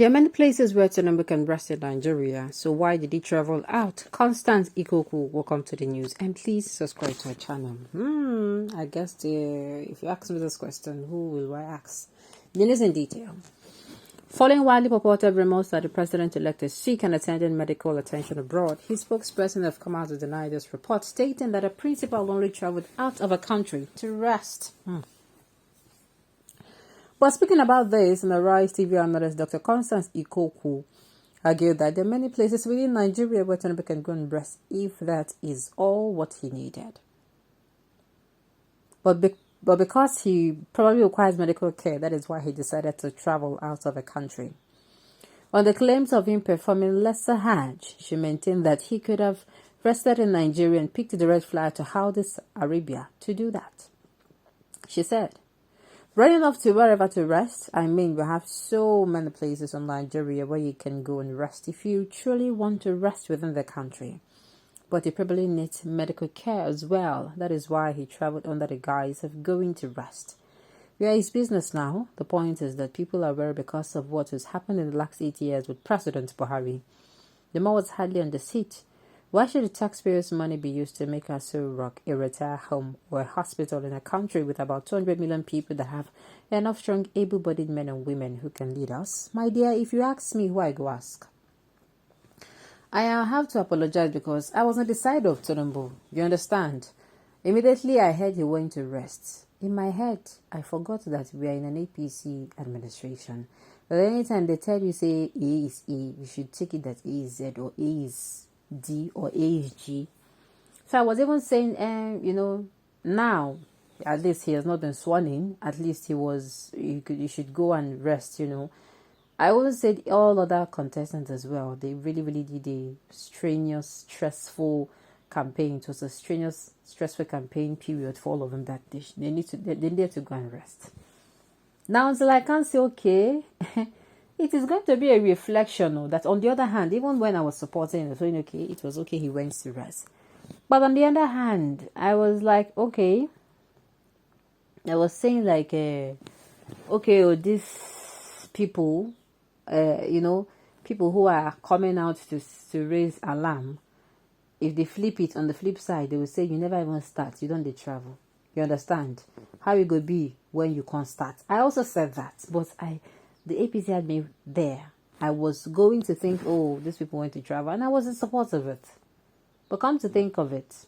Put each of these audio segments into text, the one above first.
There are many places where Tinubu can rest in Nigeria, so why did he travel out? Constant Ikoku, welcome to the news, and please subscribe to our channel. I guess if you ask me this question, who will I ask? The news in detail. Following widely purported rumors that the president-elect is sick and attending medical attention abroad, his spokesperson have come out to deny this report, stating that the principal only traveled out of a country to rest. But speaking about this, in a Rise TV analyst, Dr. Constance Ikoku argued that there are many places within Nigeria where Tinubu can go and rest if that is all what he needed. But because he probably requires medical care, that is why he decided to travel out of the country. On the claims of him performing lesser Hajj, she maintained that he could have rested in Nigeria and picked the red flag to Saudi Arabia to do that. She said, "Running off to wherever to rest, I mean, we have so many places in Nigeria where you can go and rest if you truly want to rest within the country. But you probably need medical care as well. That is why he traveled under the guise of going to rest. We are his business now. The point is that people are worried because of what has happened in the last 8 years with President Buhari. The man was hardly on the seat. Why should the taxpayers' money be used to make Aso Rock a retire home or a hospital in a country with about 200 million people that have enough strong, able-bodied men and women who can lead us? My dear, if you ask me, who I go ask? I have to apologize because I was on the side of Tinubu. You understand? Immediately I heard he went to rest. In my head, I forgot that we are in an APC administration. But anytime they tell you, say, A is A, you should take it that A is Z or A is D or A is G. So I was even saying, now, at least he has not been sworn in. At least you should go and rest, I always said all other contestants as well. They really, really did a strenuous, stressful campaign. It was a strenuous, stressful campaign period for all of them that they need to go and rest. Now until I can say, okay, it is going to be a reflection that on the other hand, even when I was supporting it, saying, okay, it was okay, he went to rest. But on the other hand, I was like, okay, I was saying like, these people, people who are coming out to raise alarm, if they flip it on the flip side, they will say you never even start, you don't travel. You understand? How it could be when you can't start. I also said that, but the APC had me there. I was going to think, oh, these people want to travel, and I was in support of it. But come to think of it,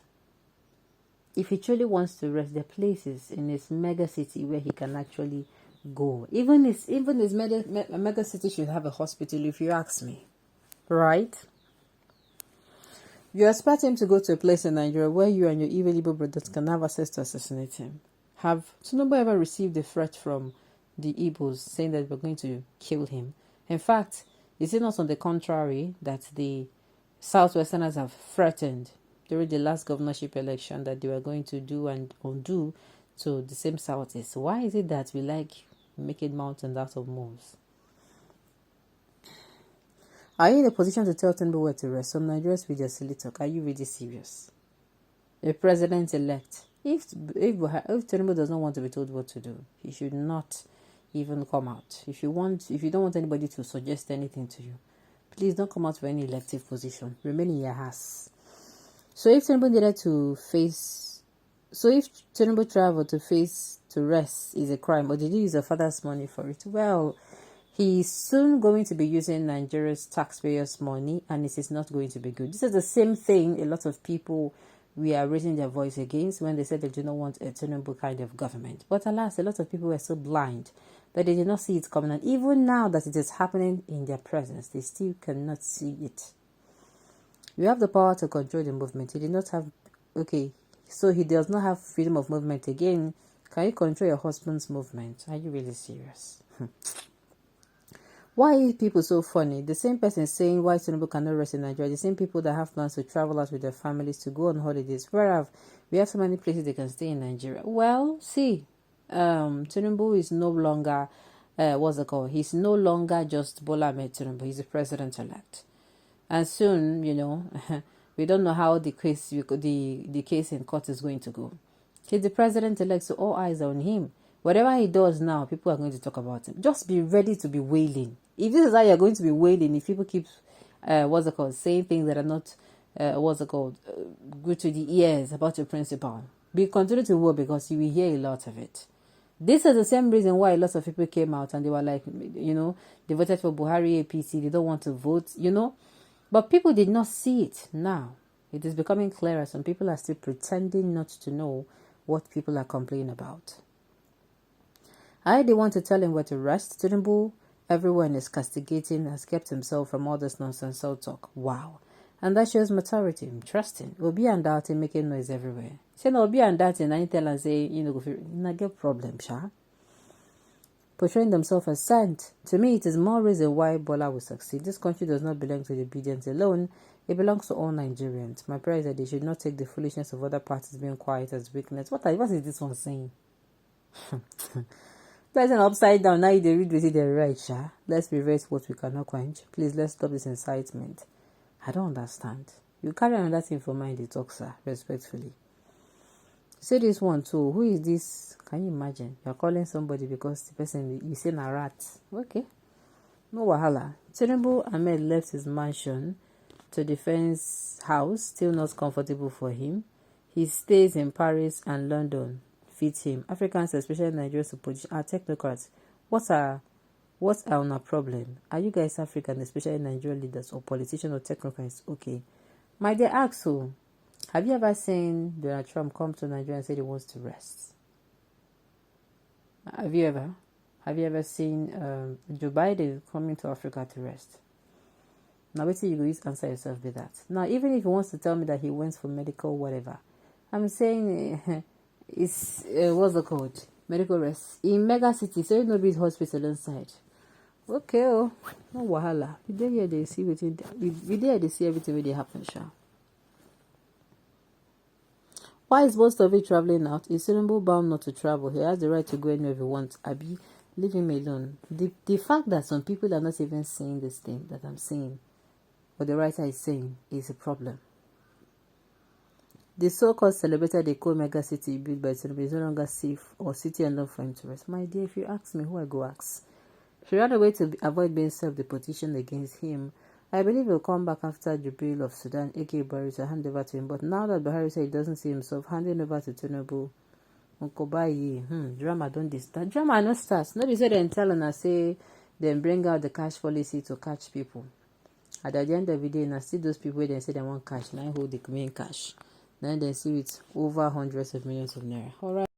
if he truly wants to rest, there are places in his mega city where he can actually go. Even his mega city should have a hospital, if you ask me. Right? You expect him to go to a place in Nigeria where you and your evil brothers can have access to assassinate him. Have Tinubu ever received a threat from the Igbos saying that we're going to kill him? In fact, is it not on the contrary that the Southwesterners have threatened during the last governorship election that they were going to do and undo to the same Southeast? Why is it that we like making mountains out of moles? Are you in a position to tell Tinubu where to rest? Some Nigerians with their silly talk. Are you really serious? A president-elect. If Tinubu does not want to be told what to do, he should not even come out. If you don't want anybody to suggest anything to you, please don't come out for any elective position. Remain in your house. So if Tinubu traveled to rest is a crime, or did he use the father's money for it? Well, he's soon going to be using Nigeria's taxpayers' money, and it is not going to be good. This is the same thing a lot of people are raising their voice against when they said they do not want a Tinubu kind of government. But alas, a lot of people were so blind that they did not see it coming. And even now that it is happening in their presence, they still cannot see it. You have the power to control the movement. He did not have... Okay, so he does not have freedom of movement again. Can you control your husband's movement? Are you really serious? Why are people so funny? The same person saying why Tinubu cannot rest in Nigeria, the same people that have plans to travel out with their families to go on holidays. We have so many places they can stay in Nigeria. Well, see, Tinubu is no longer, He's no longer just Bola Ahmed Tinubu. He's the president-elect. And soon, we don't know how the case in court is going to go. He's the president-elect, so all eyes are on him. Whatever he does now, people are going to talk about him. Just be ready to be wailing. If this is how you're going to be wailing, if people keep, saying things that are not, good to the ears about your principal, be continue to work because you will hear a lot of it. This is the same reason why a lot of people came out and they were like, they voted for Buhari APC, they don't want to vote, But people did not see it now. It is becoming clearer. Some people are still pretending not to know what people are complaining about. They want to tell him where to rest. Tinubu, everyone is castigating, has kept himself from all this nonsense talk. Wow. And that shows maturity. Interesting. Obi and Dati making noise everywhere. Say no, Obi and Dati, and I tell and say, not get problem, sha. Portraying themselves as saint. To me, it is more reason why Bola will succeed. This country does not belong to the obedience alone. It belongs to all Nigerians. My prayer is that they should not take the foolishness of other parties being quiet as weakness. What is this one saying? That's an upside down. Now they read with it, they're right, sha. Let's reverse what we cannot quench. Please, let's stop this incitement. I don't understand. You carry on that thing for mind, the talk, sir, respectfully. Say this one too. Who is this? Can you imagine? You're calling somebody because the person you say a rat. Okay. No wahala. Tinubu Ahmed left his mansion to defense house, still not comfortable for him. He stays in Paris and London. Fit him. Africans, especially Nigerians, are technocrats. What are our problem? Are you guys African, especially Nigerian leaders or politicians or technocrats? Okay. My dear ask so, have you ever seen Donald Trump come to Nigeria and say he wants to rest? Have you ever? Have you ever seen Joe Biden coming to Africa to rest? Now, wait till you go answer yourself with that. Now, even if he wants to tell me that he went for medical whatever, I'm saying it's what's the code? Medical rest in mega city, so you know big hospital inside. Okay, no wahala. We there they see everything. We there they see everything when they happen, sure. Why is most of it traveling out? Is Tinubu bound not to travel? He has the right to go anywhere he wants. Abi, leave him alone. The fact that some people are not even saying this thing that I'm saying, what the writer is saying, is a problem. The so-called celebrated Eko mega city built by Tinubu is no longer safe or city enough for him to rest. My dear, if you ask me, who I go ask? She ran away to avoid being served the petition against him. I believe he'll come back after Jubilee of Sudan, aka Buhari, to hand over to him. But now that Buhari said he doesn't see himself handing over to Tinubu, drama don't start. Drama no starts. Nobody said then tell and say then bring out the cash policy to catch people. At the end of the day, now see those people they say they want cash, now hold the main cash. Then they see it over hundreds of millions of naira. All right.